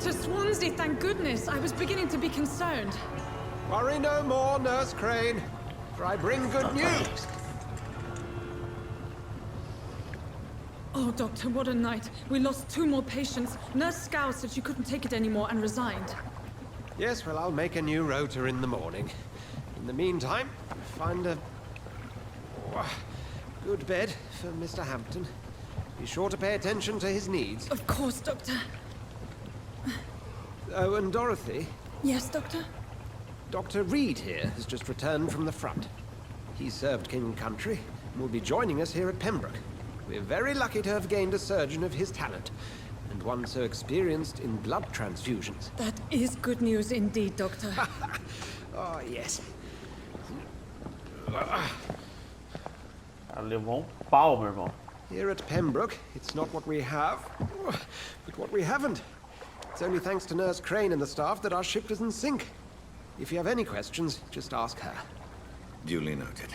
Dr. Swansea, thank goodness. I was beginning to be concerned. Worry no more, Nurse Crane, for I bring good news. Oh, Doctor, what a night. We lost 2 more patients. Nurse Scow said she couldn't take it anymore and resigned. Yes, well, I'll make a new rota in the morning. In the meantime, find a good bed for Mr. Hampton. Be sure to pay attention to his needs. Of course, Doctor. Oh, and Dorothy, Yes, Doctor? Dr. Reed here has just returned from the front. He served King and Country and will be joining us here at Pembroke. We're very lucky to have gained a surgeon of his talent, and one so experienced in blood transfusions. That is good news indeed, Doctor. Oh, yes. Ela levou pau, meu irmão. Here at Pembroke, it's not what we have, but what we haven't. It's only thanks to Nurse Crane and the staff that our ship doesn't sink. If you have any questions, just ask her. Duly noted.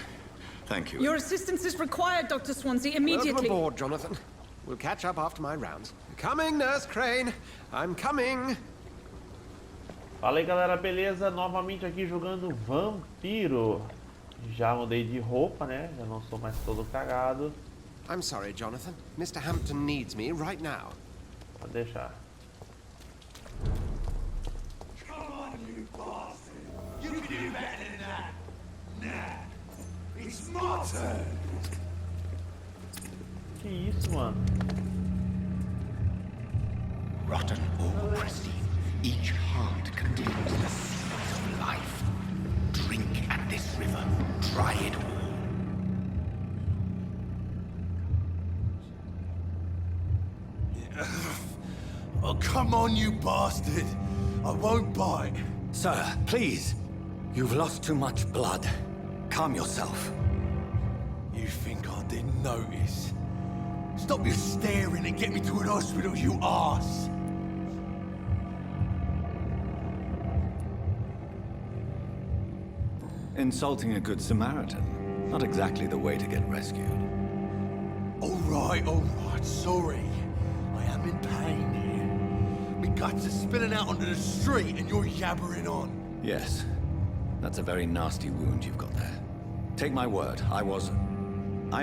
Thank you. Your assistance is required, Dr. Swansea, immediately. Welcome aboard, Jonathan. We'll catch up after my rounds. Coming, Nurse Crane. I'm coming. Fala aí, galera, beleza? Novamente aqui jogando Vampiro. Já mudei de roupa, né? Já não sou mais todo cagado. I'm sorry, Jonathan. Mr. Hampton needs me right now. Pode deixar. Come on, you bastard! You can do better than that! Nah, it's my turn! Que isso, mano? Rotten or pristine, each heart contains the seeds of life. Drink at this river, try it all. Oh, come on, you bastard! I won't bite. Sir, please. You've lost too much blood. Calm yourself. You think I didn't notice? Stop your staring and get me to an hospital, you arse! Insulting a good Samaritan. Not exactly the way to get rescued. All right, sorry. I am in pain here. My guts are spilling out onto the street and you're yabbering on. Yes. That's a very nasty wound you've got there. Take my word, I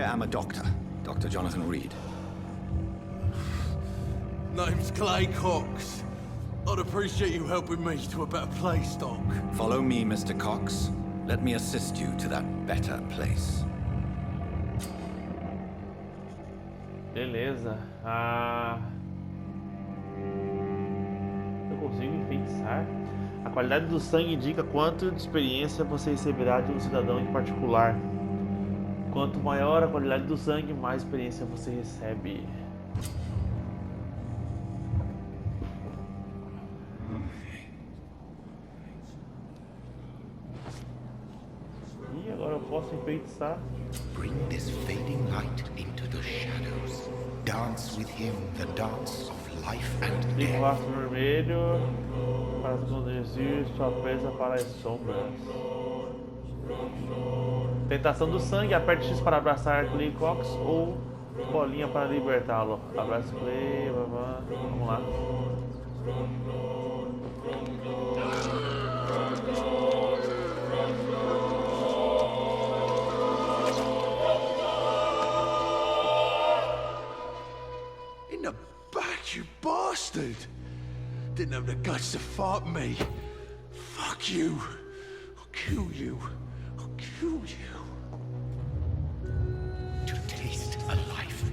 am a doctor. Dr. Jonathan Reed. Name's Clay Cox. I'd appreciate you helping me to a better place, Doc. Follow me, Mr. Cox. Let me assist you to that better place. Beleza. Eu consigo enfeitiçar? A qualidade do sangue indica quanto de experiência você receberá de um cidadão em particular. Quanto maior a qualidade do sangue, mais experiência você recebe. E agora eu posso enfeitiçar. Bring this fading light into the shadows. Dance with him the dance of life and Clique o death. rastro vermelho para conduzir sua presa para as sombras. Tentação do sangue, aperte X para abraçar Clay Cox ou bolinha para libertá-lo. Abraça Clay, vamos lá. In the back, you bastard! Didn't have the guts to fight me. Fuck you. I'll kill you. I'll kill you. To taste a life.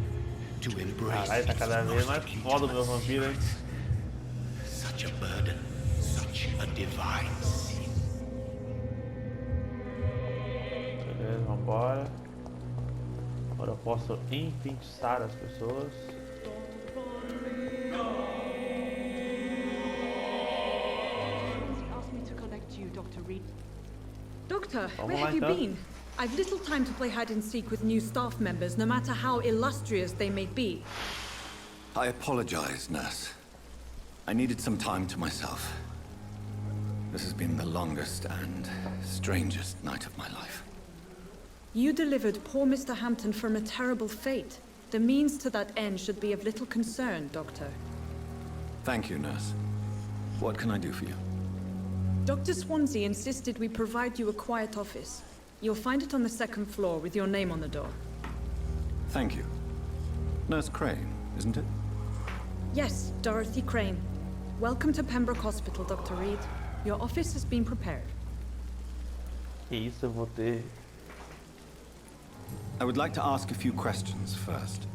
To embrace Caralho, tá cada vez mais foda o meu vampiro, hein? such a burden, such a divine sin. Beleza, vambora. Agora eu posso enfeitiçar as pessoas. Asked me to collect you, Dr. Reed. Doctor, Vamos where lá, have you então. been? I've little time to play hide and seek with new staff members, no matter how illustrious they may be. I apologize, nurse. I needed some time to myself. This has been the longest and strangest night of my life. You delivered poor Mr. Hampton from a terrible fate. The means to that end should be of little concern, Doctor. Thank you, nurse. What can I do for you? Dr. Swansea insisted we provide you a quiet office. You'll find it on the second floor with your name on the door. Thank you. Nurse Crane, isn't it? Yes, Dorothy Crane. Welcome to Pembroke Hospital, Dr. Reed. Your office has been prepared. Que isso, eu vou ter. I would like to ask a few questions first.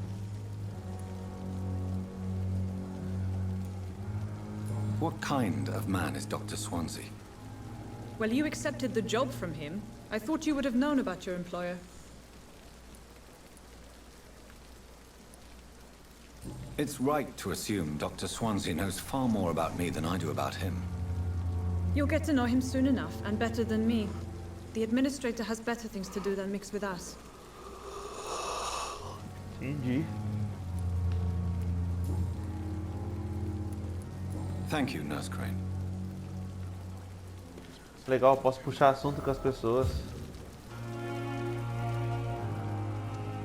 What kind of man is Dr. Swansea? Well, you accepted the job from him. I thought you would have known about your employer. It's right to assume Dr. Swansea knows far more about me than I do about him. You'll get to know him soon enough, and better than me. The administrator has better things to do than mix with us. Entendi. Thank you, Nurse Crane. Legal, eu posso puxar assunto com as pessoas.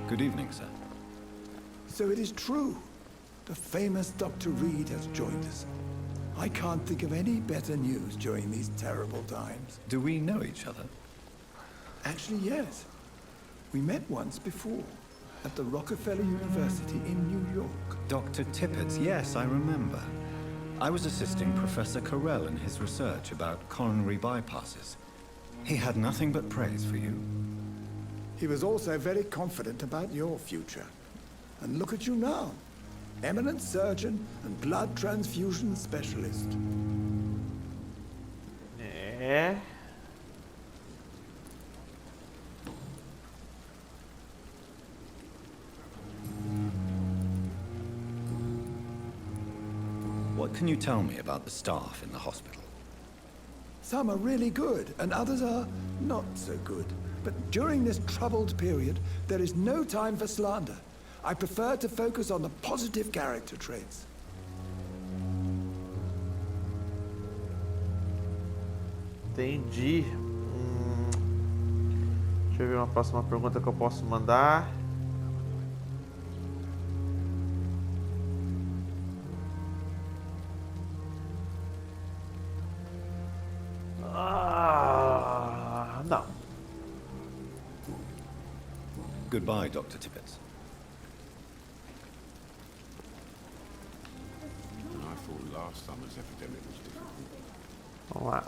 Good evening, sir. So it is true. The famous Dr. Reed has joined us. I can't think of any better news during these terrible times. Do we know each other? Actually, yes. We met once before, at the Rockefeller University in New York. Dr. Tippett, yes, I remember. I was assisting Professor Carell in his research about coronary bypasses. He had nothing but praise for you. He was also very confident about your future. And look at you now. Eminent surgeon and blood transfusion specialist. É. What can you tell me about the staff in the hospital? Some are really good, and others are not so good. But during this troubled period, there is no time for slander. I prefer to focus on the positive character traits. Entendi. Deixa eu ver uma próxima pergunta que eu posso mandar. Não. Goodbye, Dr. Tippett. I thought last summer's epidemic was different. Vamos lá.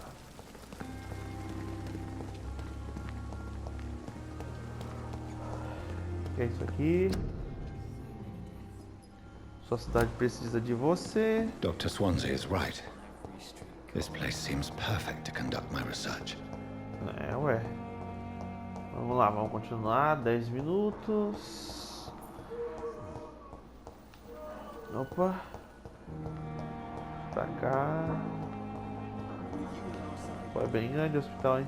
O que é isso aqui? Sua cidade precisa de você. Dr. Swansea is right. This place seems perfect to conduct my research. É, ué. Vamos lá, vamos continuar. 10 minutos. Opa. Pra cá. Pô, é bem grande o hospital, hein?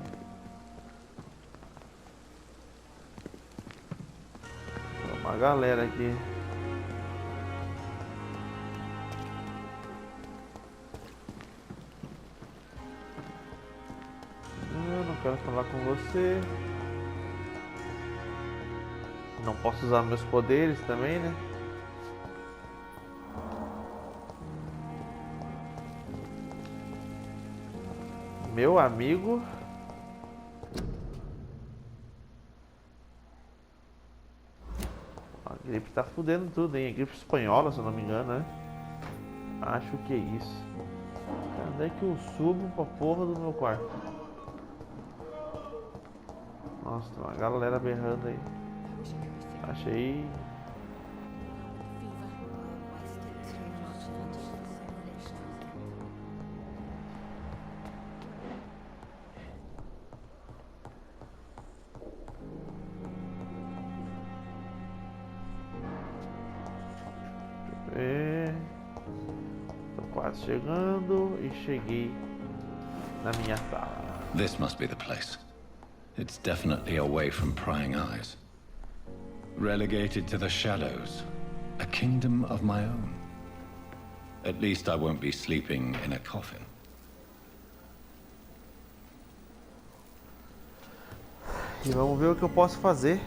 Tem uma galera aqui. Eu não quero falar com você. Não posso usar meus poderes também, né? Meu amigo. A gripe tá fudendo tudo, hein? A gripe espanhola, se eu não me engano, né? Acho que é isso. Cadê que eu subo pra porra do meu quarto? Nossa, tem uma galera berrando aí. Achei. Tô quase chegando e cheguei na minha sala. This must be the place. It's definitely away from prying eyes. Relegated to the shadows. A kingdom of my own. At least I won't be sleeping in a coffin. E vamos ver o que eu posso fazer.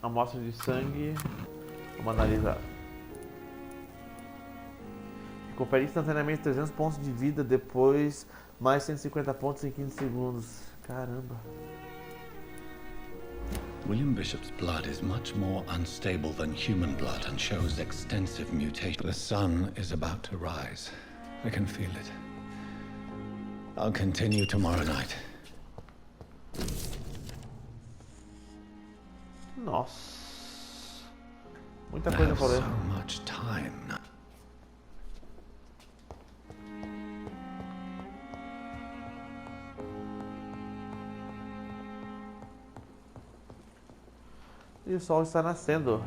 Amostra de sangue. Vamos analisar. Confere instantaneamente 300 pontos de vida, depois mais 150 pontos em 15 segundos. Caramba. William Bishop's blood is much more unstable than human blood and shows extensive mutation. The sun is about to rise. I can feel it. I'll continue tomorrow night. Nossa. Muita coisa pra ler. So much time now. E o sol está nascendo.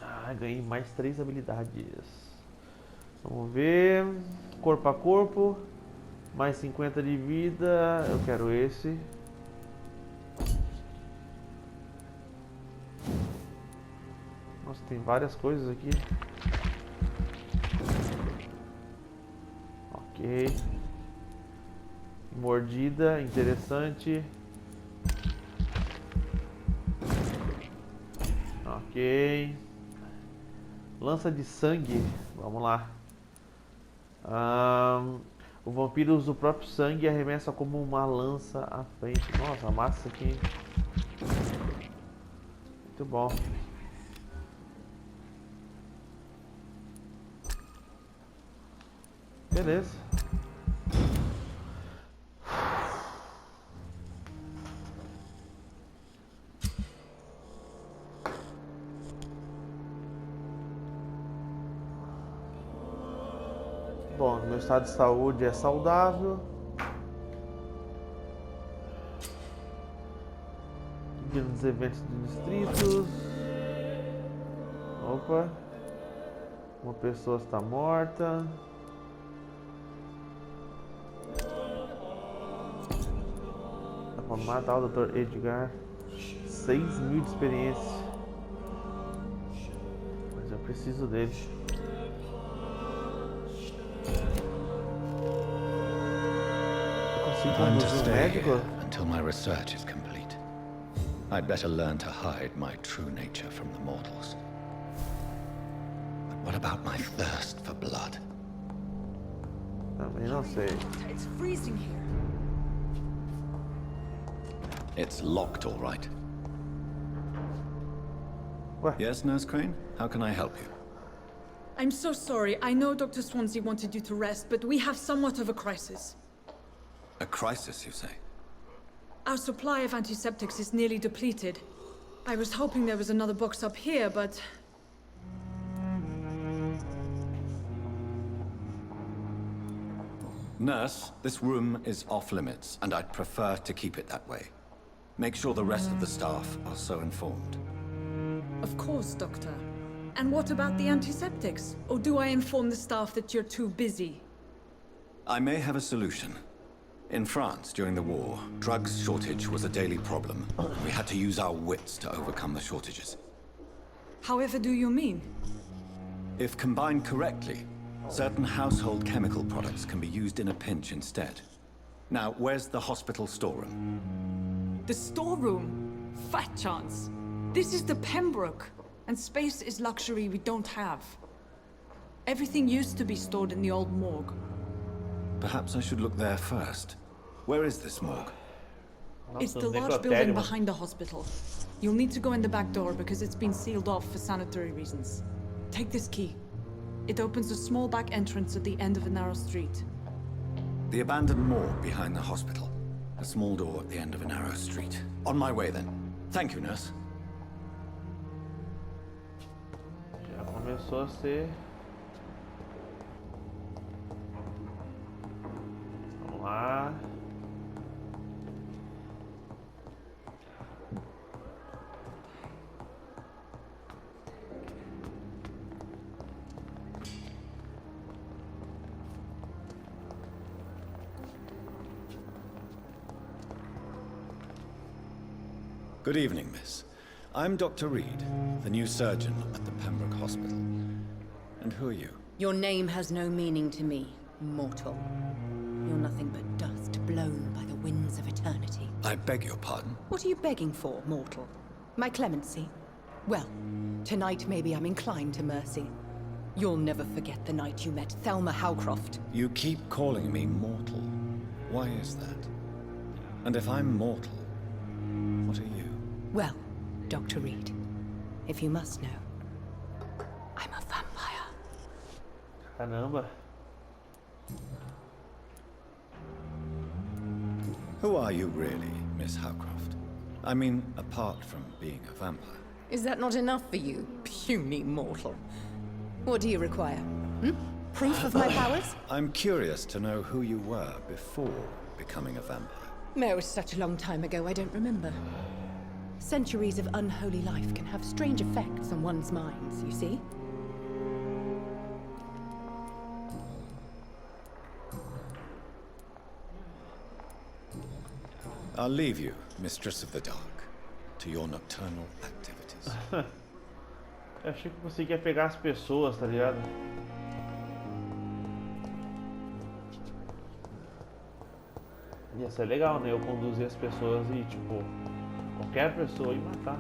Ah, ganhei mais 3 habilidades. Vamos ver. Corpo a corpo. Mais 50 de vida. Eu quero esse. Nossa, tem várias coisas aqui. Ok. Mordida, interessante. Ok. Lança de sangue. Vamos lá. O vampiro usa o próprio sangue e arremessa como uma lança à frente. Nossa, massa isso aqui. Muito bom. Beleza. Bom, meu estado de saúde é saudável. Dia dos eventos dos distritos. Opa. Uma pessoa está morta. Dá pra matar o Dr. Edgar. 6.000 de experiência. Mas eu preciso dele. Time to stay here until my research is complete. I'd better learn to hide my true nature from the mortals. But what about my thirst for blood? Também não sei. It's freezing here. It's locked, all right. What? Yes, Nurse Crane? How can I help you? I'm so sorry. I know Dr. Swansea wanted you to rest, but we have somewhat of a crisis. A crisis, you say? Our supply of antiseptics is nearly depleted. I was hoping there was another box up here, but... Nurse, this room is off limits, and I'd prefer to keep it that way. Make sure the rest of the staff are so informed. Of course, Doctor. And what about the antiseptics? Or do I inform the staff that you're too busy? I may have a solution. In France, during the war, drugs shortage was a daily problem. We had to use our wits to overcome the shortages. However do you mean? If combined correctly, certain household chemical products can be used in a pinch instead. Now, where's the hospital storeroom? The storeroom? Fat chance. This is the Pembroke, and space is luxury we don't have. Everything used to be stored in the old morgue. Perhaps I should look there first. Where is this morgue? It's the large building behind the hospital. You'll need to go in the back door because it's been sealed off for sanitary reasons. Take this key. It opens a small back entrance at the end of a narrow street. The abandoned morgue behind the hospital. A small door at the end of a narrow street. On my way then. Thank you, nurse. Já começou a ser. Vamos lá. Good evening, miss. I'm Dr. Reed, the new surgeon at the Pembroke Hospital. And who are you? Your name has no meaning to me, mortal. You're nothing but dust blown by the winds of eternity. I beg your pardon? What are you begging for, mortal? My clemency? Well, tonight maybe I'm inclined to mercy. You'll never forget the night you met Thelma Howcroft. You keep calling me mortal. Why is that? And if I'm mortal, what are you? Well, Dr. Reed, if you must know, I'm a vampire. Caramba. Who are you really, Miss Howcroft? I mean, apart from being a vampire. Is that not enough for you, puny mortal? What do you require? Proof of my powers? I'm curious to know who you were before becoming a vampire. No, it was such a long time ago, I don't remember. Centuries of unholy life can have strange effects on one's minds, you see? I'll leave you, Mistress of the Dark, to your nocturnal activities. Eu achei que eu conseguia pegar as pessoas, tá ligado? Ia ser legal, né? Eu conduzir as pessoas e, tipo, qualquer pessoa e matar.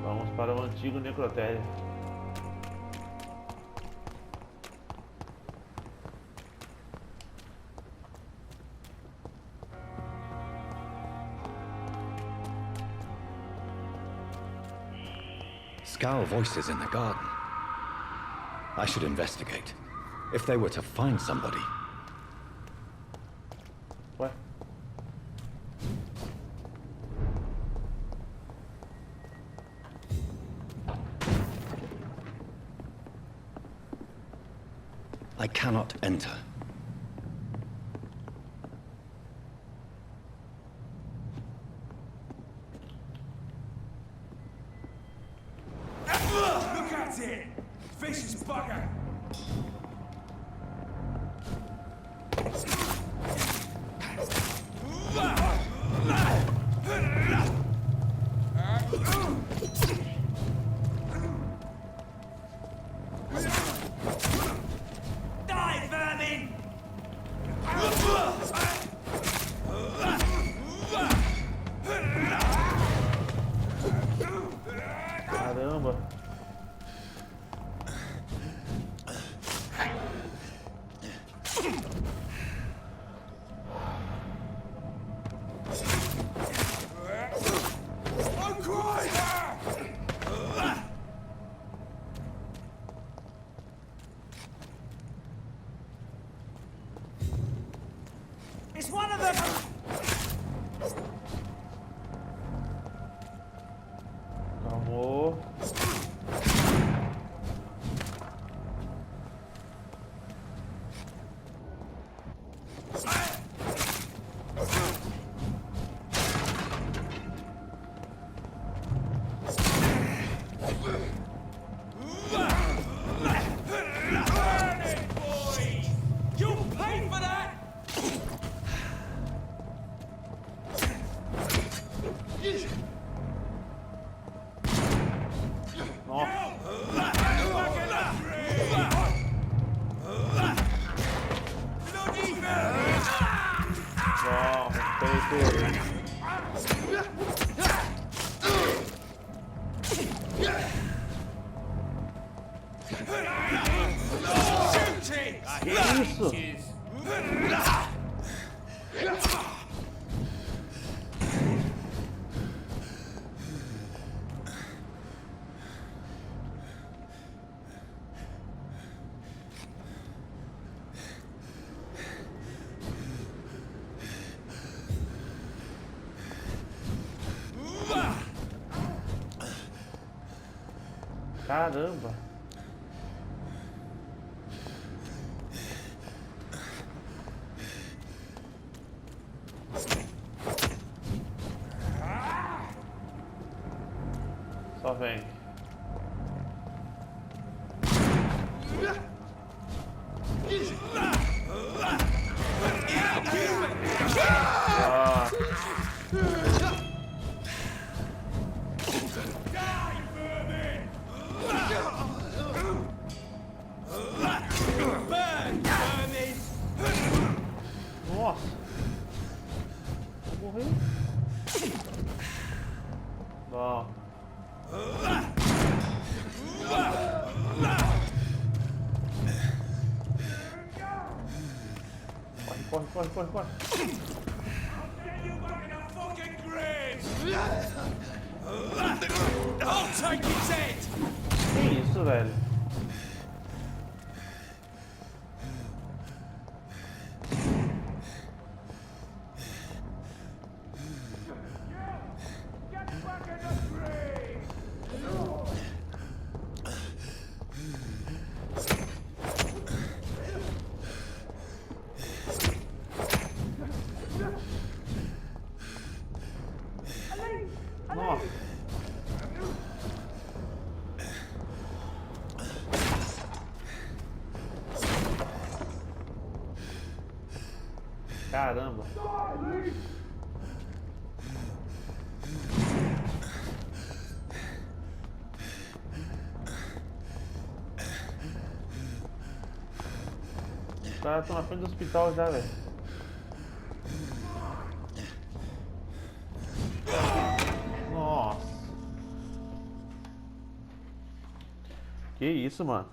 Vamos para o antigo necrotério. Scowl voices in the garden. I should investigate. If they were to find somebody. What? I cannot enter. Look at it! Vicious bugger! Die, vermin! Caramba. It's one of them! Amor. You'll pay for that! Bom, feito. Que isso? Caramba. Só vem. Ah. Corre, corre, corre, corre. Que isso, velho? Nossa. Caramba. Os caras estão na frente do hospital já, velho. Nossa. Que isso, mano?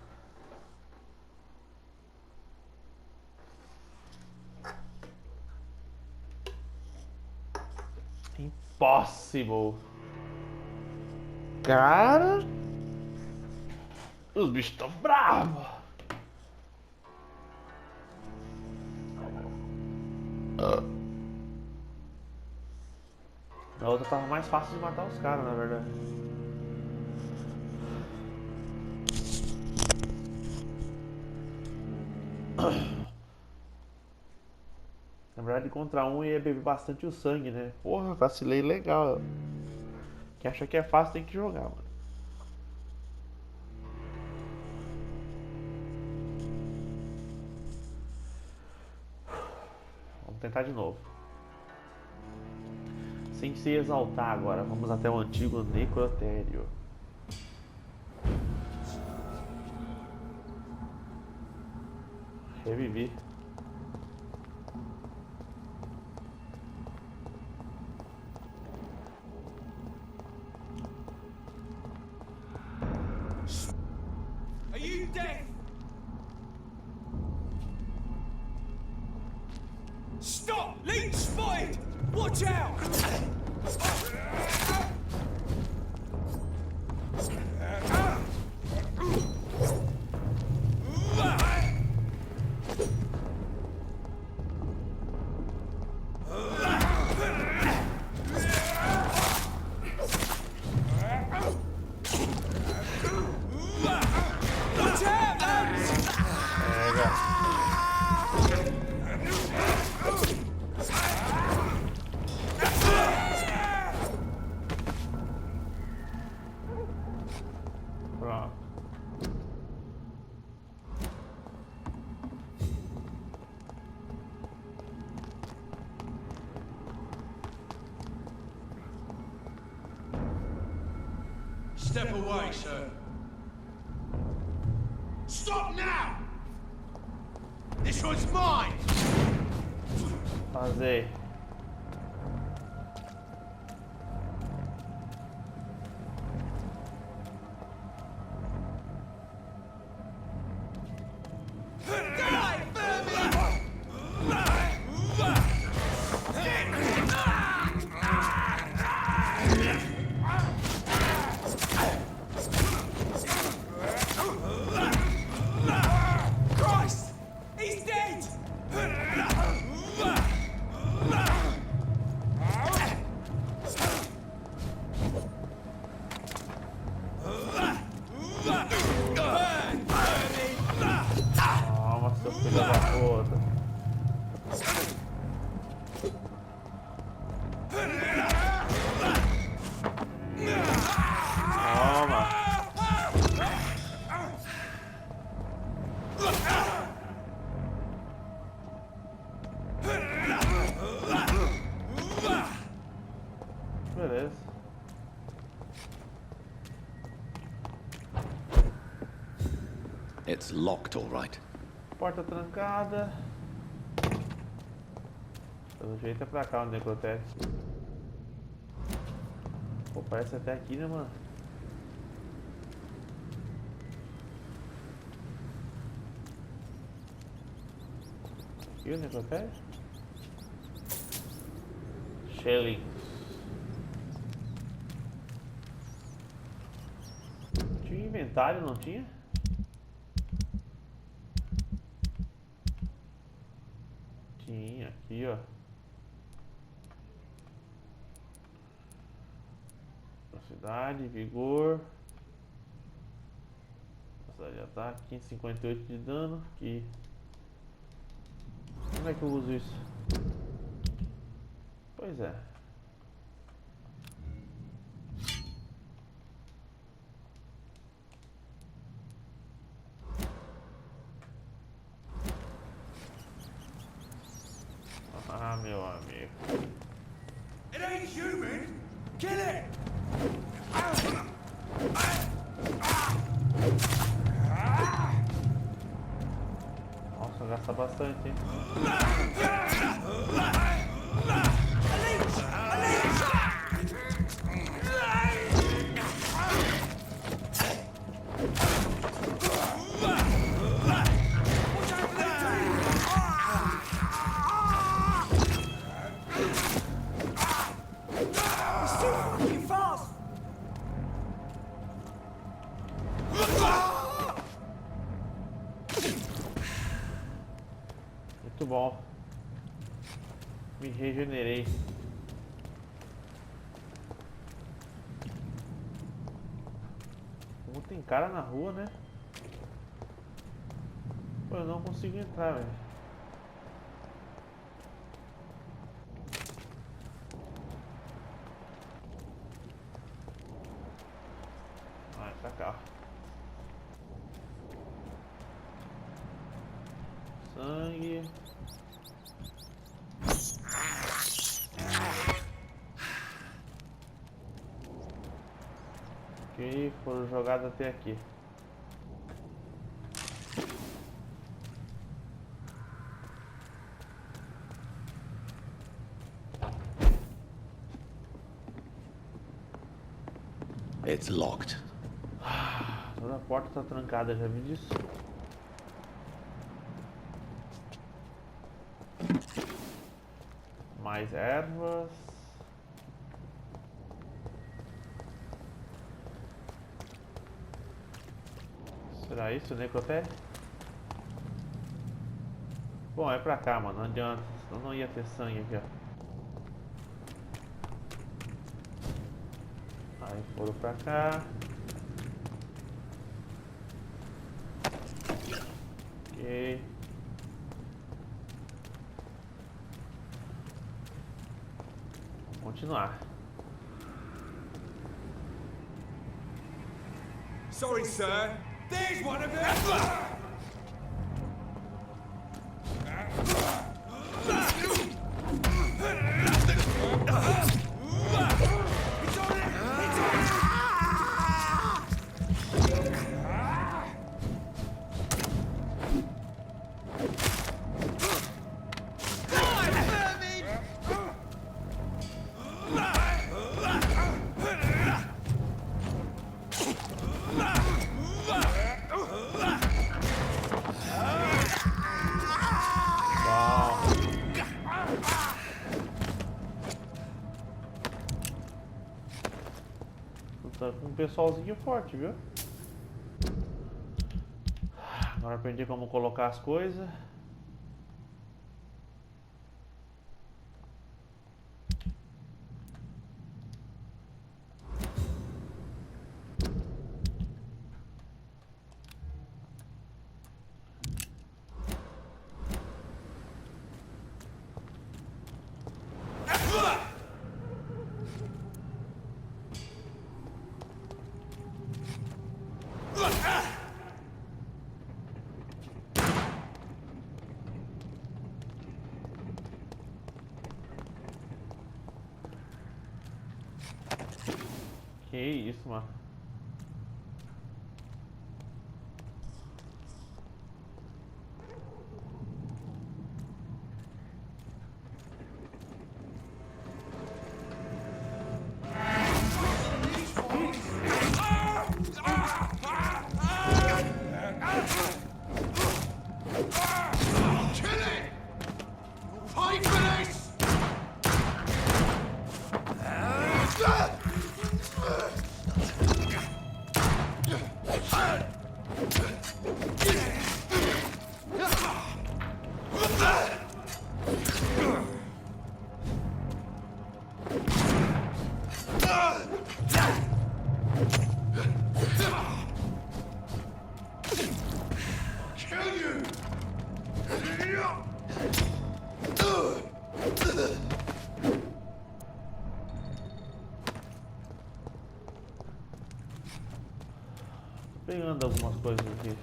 Impossible. Cara, os bichos estão bravos. A outra tava mais fácil de matar os caras, na verdade. Na verdade, contra um ia beber bastante o sangue, né? Porra, vacilei legal. Quem acha que é fácil tem que jogar, mano. Vamos tentar de novo. Sem se exaltar agora, vamos até o antigo necrotério. Revivi. Are you deaf? Stop! Leech spotted! Watch out! Step away, sir. Stop now! This one's mine! Fazer. Christ! He's dead! Calma, seu filho da puta. Calma. Beleza. It's locked, all right. Porta trancada. Pelo jeito é pra cá o necrotério. Pô, parece até aqui, né, mano? Aqui o necrotério? Shelling. Tinha inventário, não tinha? Tinha, aqui ó. Velocidade, vigor. Velocidade de ataque, 15,58 de dano. Aqui. Como é que eu uso isso? Pois é. Ah, meu amigo. It ain't human! Kill it! Nossa, gasta bastante, hein? Muito bom. Me regenerei. Como tem cara na rua, né? Pô, eu não consigo entrar, velho. Vai pra cá. Sangue. Ok, foram jogados até aqui. It's locked. Toda a porta tá trancada, já vi disso. Mais ervas. Será isso, necrotério? Bom, é pra cá, mano. Não adianta. Senão não ia ter sangue aqui, ó. Aí foram pra cá. Ok. Vamos continuar. Sorry, sir. There's one of them! Tá com um pessoalzinho forte, viu? Agora aprendi como colocar as coisas. Que isso, mano. Pegando algumas coisas aqui.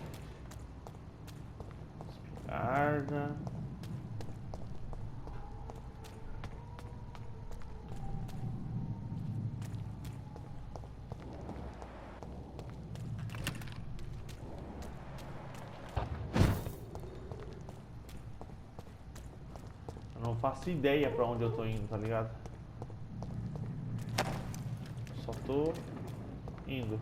Espingarda. Eu não faço ideia pra onde eu tô indo, tá ligado? Só tô indo.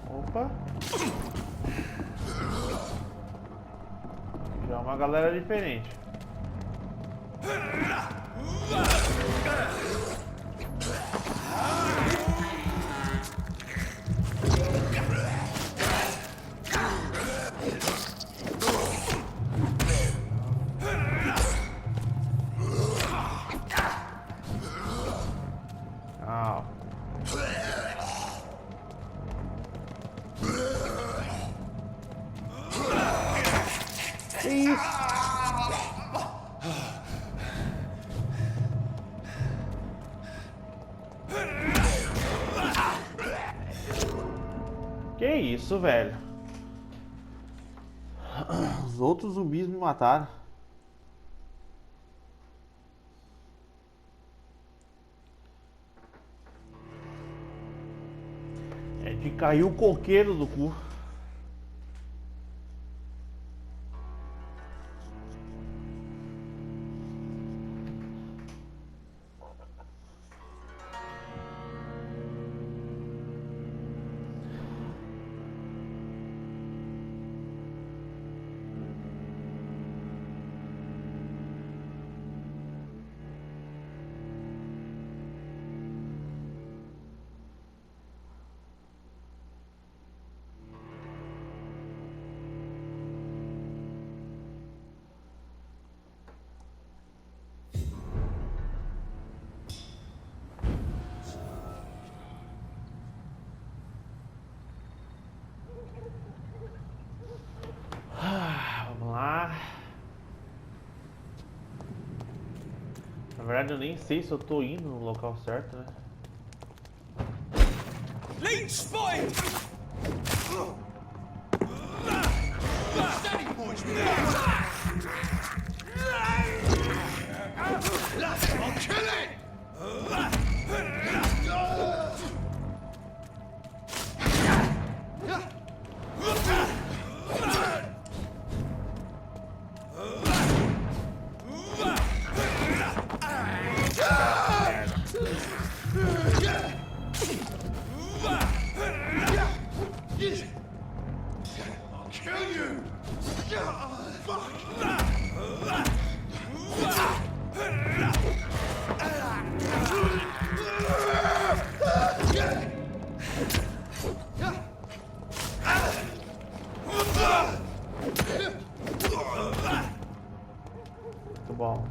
Opa! Já é uma galera diferente. Que isso? Que isso, velho? Os outros zumbis me mataram. É de cair o coqueiro do cu. Vamos lá. Na verdade eu nem sei se eu tô indo no local certo, né? Leech spotted! Steady, boys! I'll kill it! Muito bom.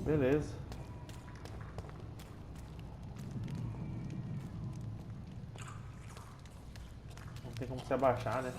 Beleza. Não tem como se abaixar, né?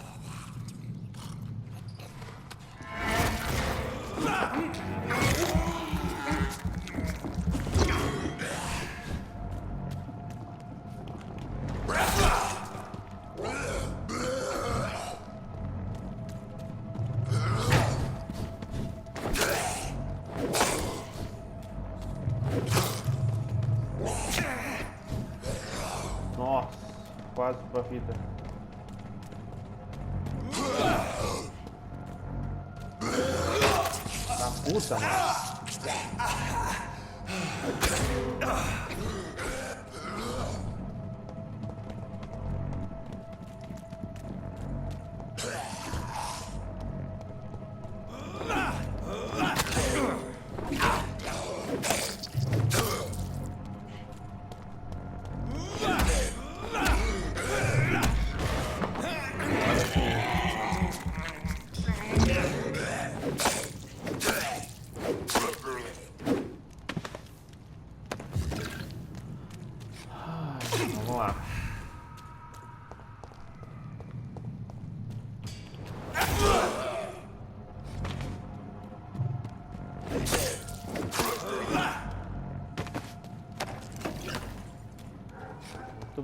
Nossa, quase pra fita. Tá puta, mano.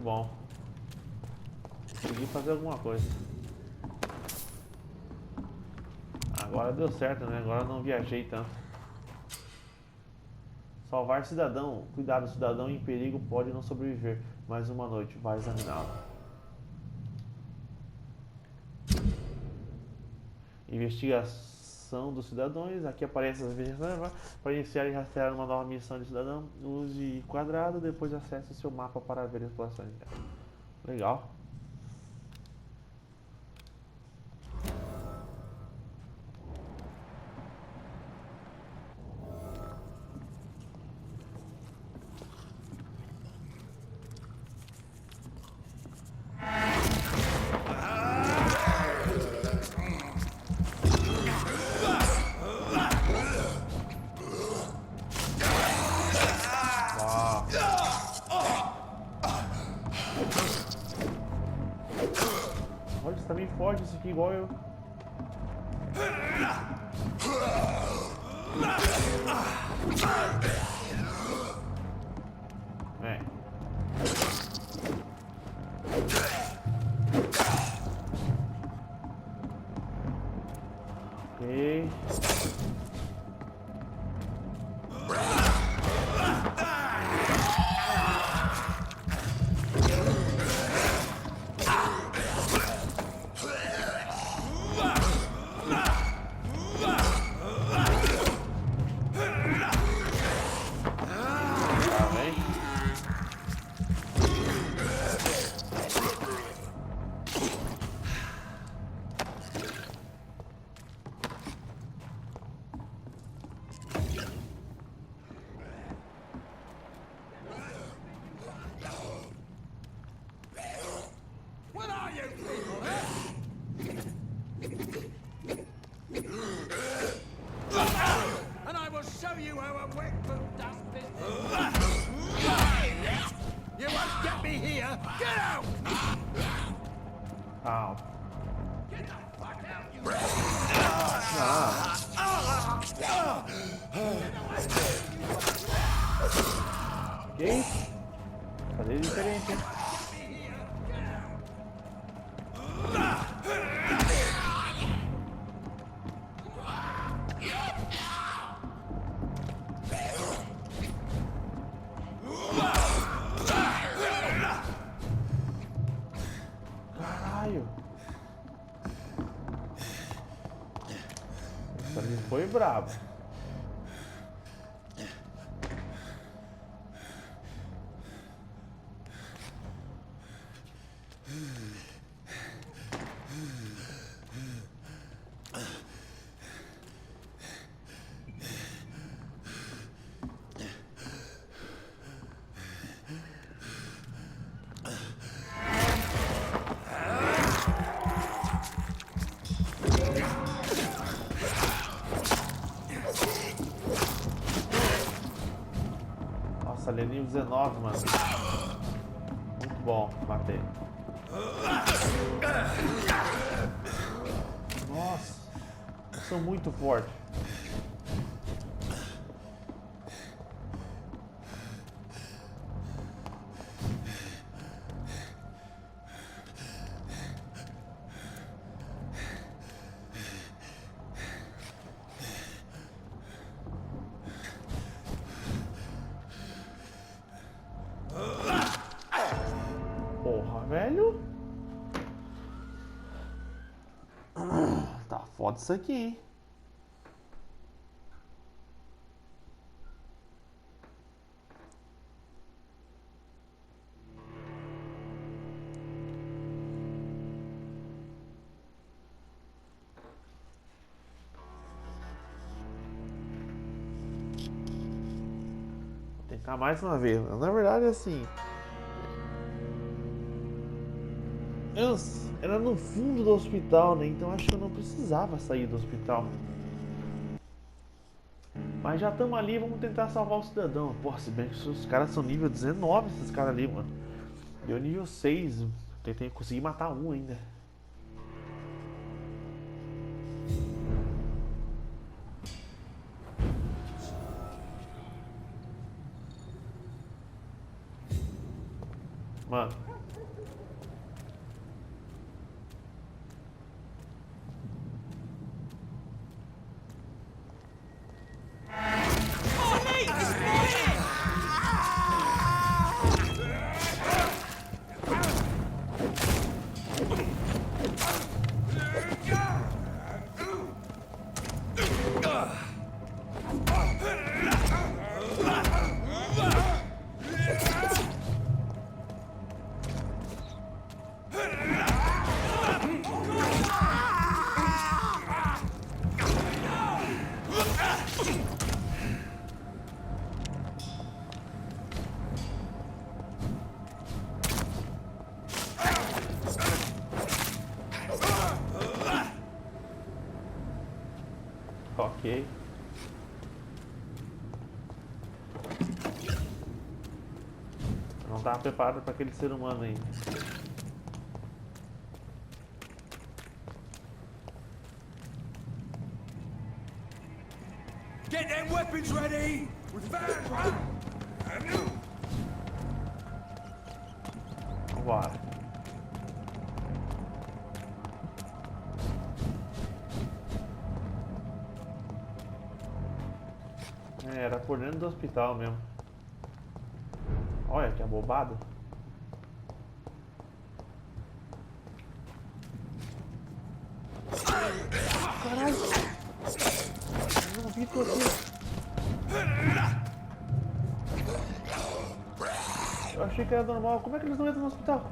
bom. Consegui fazer alguma coisa. Agora deu certo, né? Agora eu não viajei tanto. Salvar cidadão. Cuidado, cidadão em perigo pode não sobreviver. Mais uma noite, vai examiná-lo. Investigação dos cidadãos. Aqui aparece as investigações. Para iniciar e rastrear uma nova missão de cidadão, use quadrado, depois acesse seu mapa para ver as populações. Legal. Olha, você tá bem forte esse aqui, igual eu. É. Ok. Ok? Fazer diferente, hein? Caralho! Essa ali foi brabo. Nossa, ali é nível 19, mano. Muito bom, matei. Nossa, são muito fortes. Porra, velho. Tá foda isso aqui, hein? Vou tentar mais uma vez. Na verdade, assim, era no fundo do hospital, né? Então acho que eu não precisava sair do hospital. Mas já estamos ali, vamos tentar salvar o cidadão. Porra, se bem que os caras são nível 19, esses caras ali, mano. Eu nível 6, tentei conseguir matar um ainda. Mano. Ok. Eu não tava preparado para aquele ser humano ainda. Get them weapons ready! We're fast! Vambora. Era por dentro do hospital mesmo. Olha que abobado. Caralho! Eu não vi tu aqui. Eu achei que era normal. Como é que eles não entram no hospital?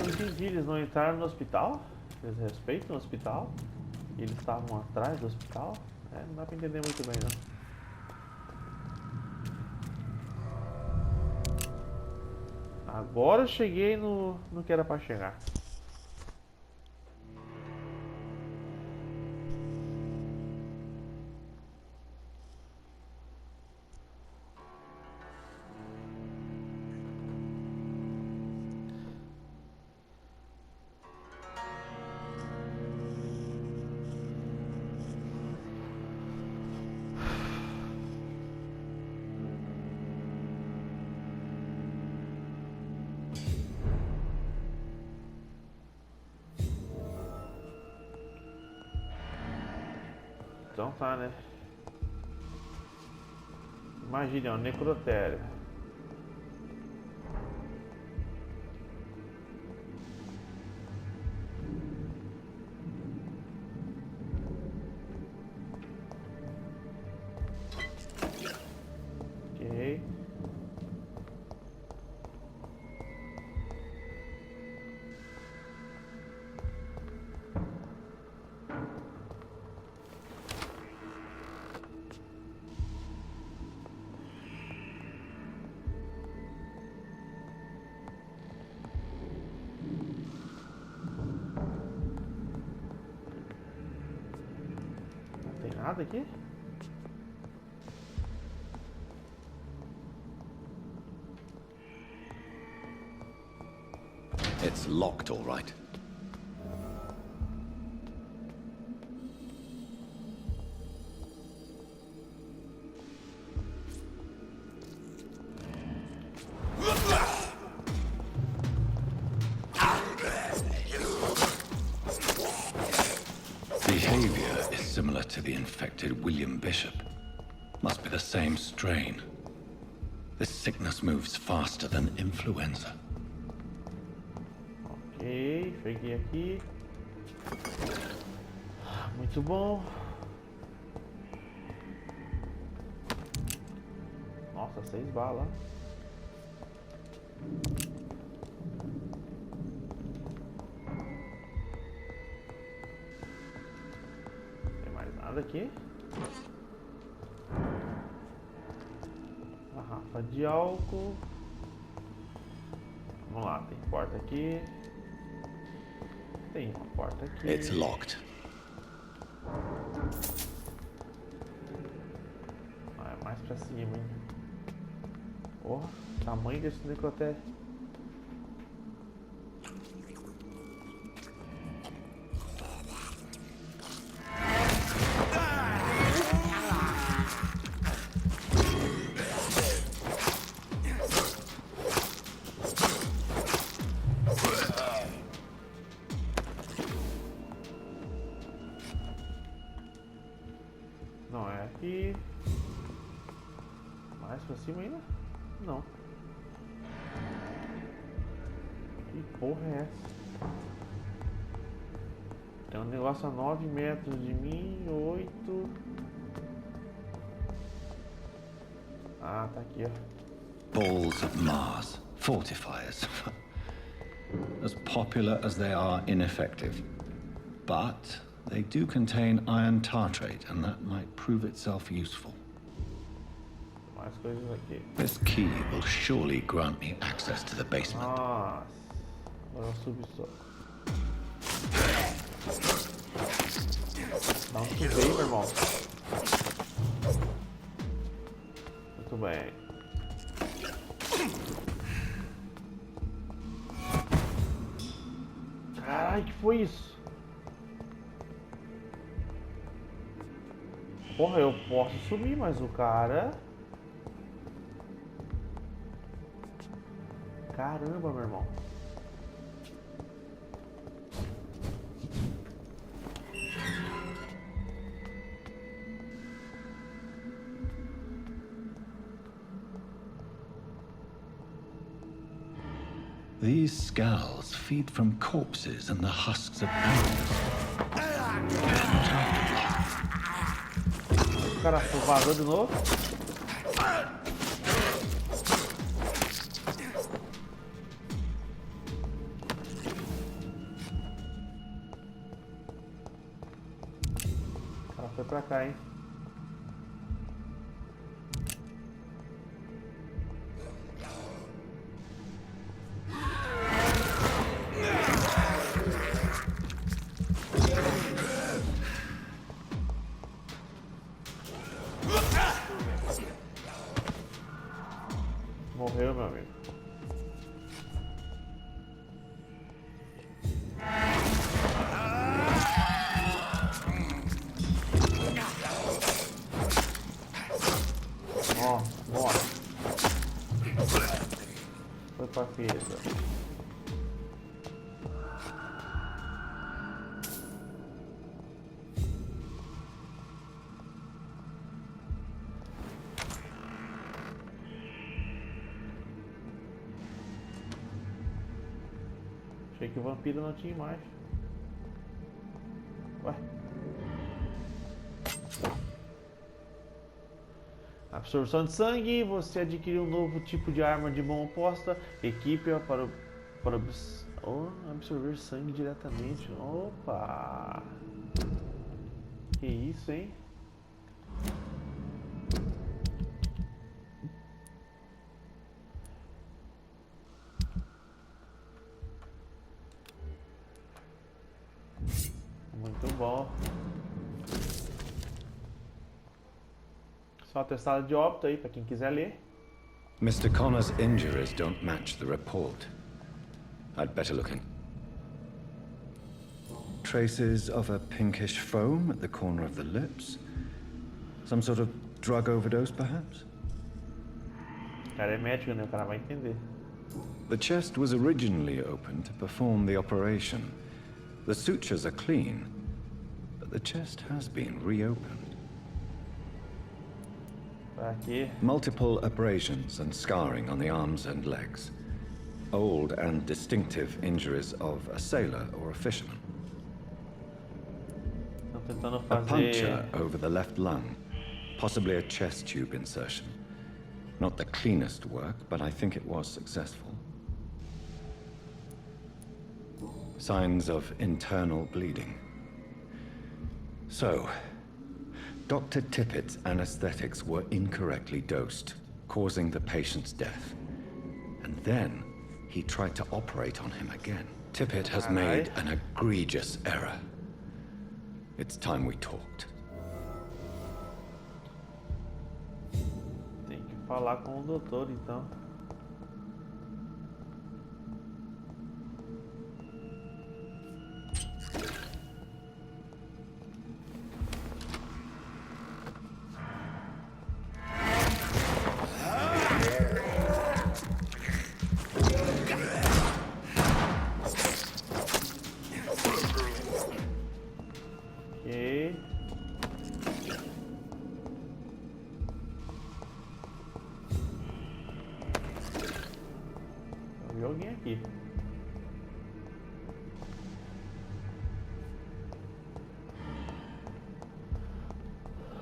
Entendi, eles não entraram no hospital? Eles respeitam o hospital? E eles estavam atrás do hospital? É, não dá pra entender muito bem, não. Agora eu cheguei no que era pra chegar. Então tá, né? Imagine, é um necrotério. Ok. Nada aqui? It's locked, all right. Behavior is similar to the infected William Bishop. Must be the same strain. This sickness moves faster than influenza. Ok, peguei aqui. Muito bom. Nossa, 6 balas. Tem mais nada aqui. Garrafa de álcool. Vamos lá, tem porta aqui. Tem uma porta aqui. It's locked. Ah, é mais pra cima, hein? Porra, tamanho desse necrotério. Não, é aqui. Mais pra cima ainda? Não. Que porra é essa? Tem um negócio a 9 metros de mim, 8. Ah, tá aqui, ó. Balls of Mars, fortifiers. As popular as they are ineffective. But they do contain iron tartrate, and that might prove itself useful. Mais coisas aqui. This key will surely grant me access to the basement. Nossa. Agora eu subi só. Dá um sub aí, meu irmão. Muito bem. Caralho, que foi isso? Porra, eu posso subir, mas o cara... Caramba, meu irmão. These skulls feed from corpses and the husks of animals. O cara vazou de novo. O cara foi pra cá, hein? Morreu, meu amigo. Ó, bora. Foi pra fiesta. Achei que o vampiro não tinha mais. Ué. Absorção de sangue. Você adquiriu um novo tipo de arma de mão oposta. Equipe para absorver sangue diretamente. Opa! Que isso, hein? Muito bom. Só atestado de óbito aí para quem quiser ler. Mr. Connor's injuries don't match the report. I'd better look in. Traces of a pinkish foam at the corner of the lips. Some sort of drug overdose, perhaps? O cara é médico, né? O cara vai entender. The chest was originally opened to perform the operation. The sutures are clean, but the chest has been reopened. Aqui. Multiple abrasions and scarring on the arms and legs. Old and distinctive injuries of a sailor or a fisherman. Estão tentando A fazer. puncture over the left lung, possibly a chest tube insertion. Not the cleanest work, but I think it was successful. Signs of internal bleeding. So, Dr. Tippett's anesthetics were incorrectly dosed, causing the patient's death. And then he tried to operate on him again. Tippett has made an egregious error. It's time we talked. Tem que falar com o doutor, então. aqui.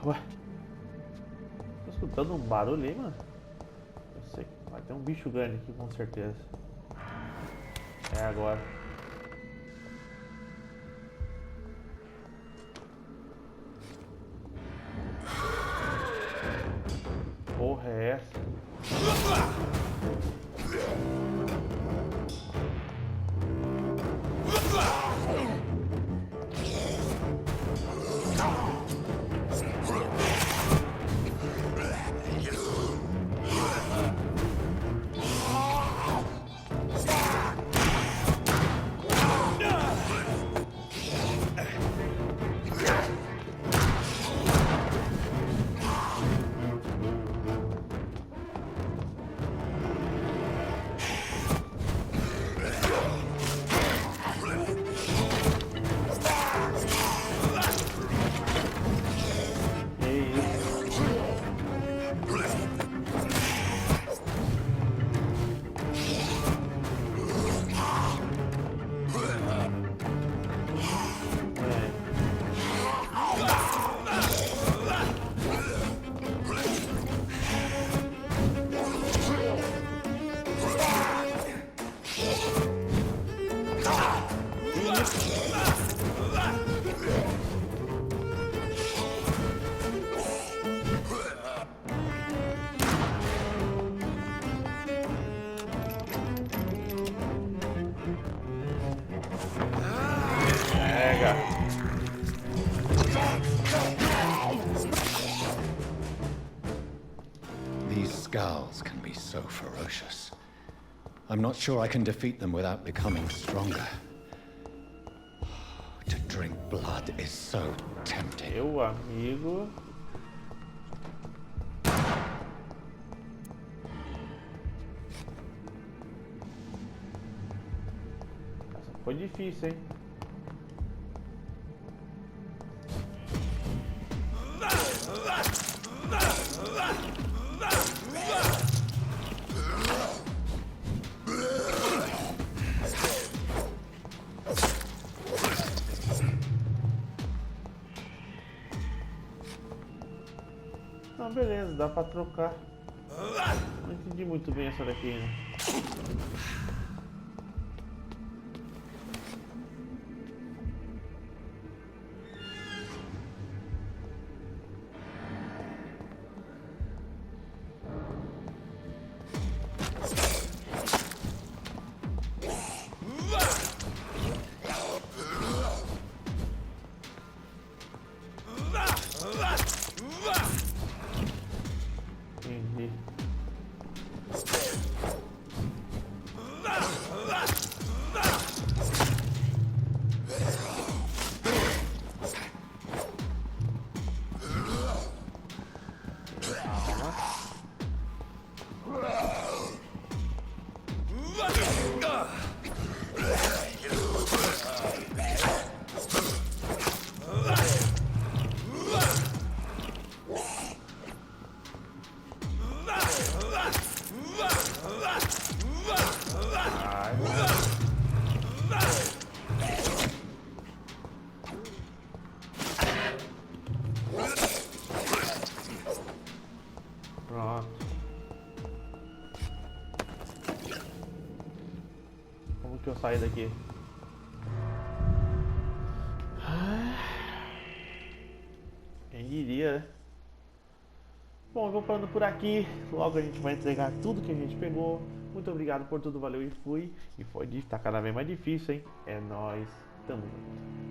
Ué, tô escutando um barulho aí, mano. Eu sei que vai ter um bicho grande aqui com certeza. É agora. Porra é essa? These skulls can be so ferocious. I'm not sure I can defeat them without becoming stronger. To drink blood is so tempting. Meu amigo. Essa foi difícil, hein? Não, beleza, dá pra trocar. Não entendi muito bem essa daqui, né? Entendi. Pronto. Como que eu saio daqui? Quem diria, né? Bom, eu vou falando por aqui. Logo a gente vai entregar tudo que a gente pegou. Muito obrigado por tudo, valeu e fui. E foi, tá cada vez mais difícil, hein? É nóis, tamo junto.